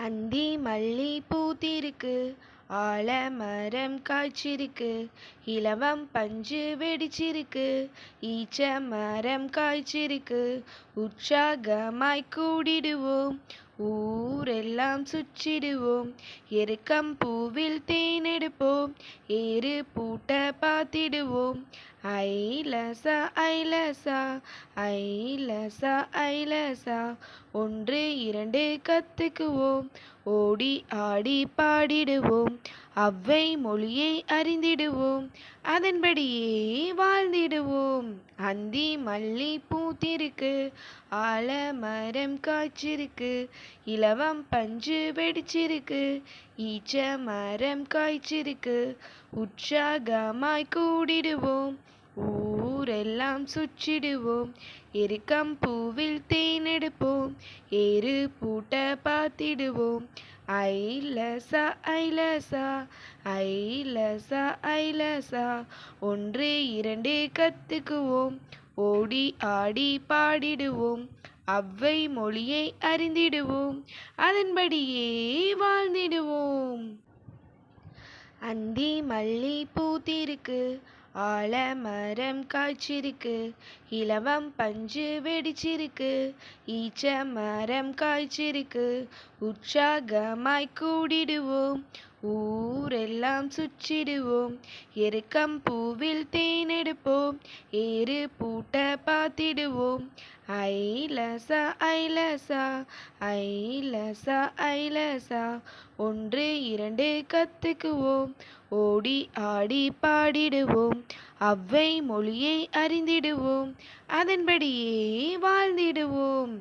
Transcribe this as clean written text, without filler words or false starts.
அந்தி மல்லி பூத்திருக்கு, ஆலமரம் காய்ச்சிருக்கு, இலவம் பஞ்சு வெடிச்சிருக்கு, ஈச்ச மரம் காய்ச்சிருக்கு. உற்சாகமாய் கூடிடுவோம், ஊரெல்லாம் சுற்றிடுவோம், எருக்கம் பூவில் தேனெடுப்போம், ஏறு பூட்ட பாத்திடுவோம். ஐலசா ஐலசா ஐலசா ஐலசா, ஒன்று இரண்டு கத்துக்குவோம், ஓடி ஆடி பாடிடுவோம், அவ்வை மொழியை அறிந்திடுவோம், அதன்படியே வாழ்ந்திடுவோம். அந்தி மல்லி பூத்திருக்கு, ஆலமரம் காய்ச்சிருக்கு, இலவம் பஞ்சு வெடிச்சிருக்கு, ஈச்ச மரம் காய்ச்சிருக்கு. உற்சாகமாய் கூடிடுவோம், ஊரெல்லாம் சுற்றிடுவோம், எருக்கம் பூவில் தேனெடுப்போம், ஏறு பூட்ட பாத்திடுவோம். ஐலசா ஐலசா ஐலசா ஐலசா, ஒன்று இரண்டு கத்துக்குவோம், ஓடி ஆடி பாடிடுவோம், அவ்வை மொழியை அறிந்திடுவோம், அதன்படியே வாழ்ந்திடுவோம். அந்தி மல்லி பூத்திருக்கு, ஆலமரம் காய்ச்சிருக்கு, இலவம் பஞ்சு வெடிச்சிருக்கு, ஈச்ச மரம் காய்ச்சிருக்கு. உற்சாகமாய் கூடிடுவோம், ஊரெல்லாம் சுற்றிடுவோம், எருக்கம் பூவில் தேனெடுப்போம், ஏறு பூட்ட பாத்திடுவோம். ஐலசா ஐலசா ஐலசா ஐலசா, ஒன்று இரண்டு கத்துக்குவோம், ஓடி ஆடி பாடிடுவோம், அவ்வை மொழியை அறிந்திடுவோம், அதன்படியே வாழ்ந்திடுவோம்.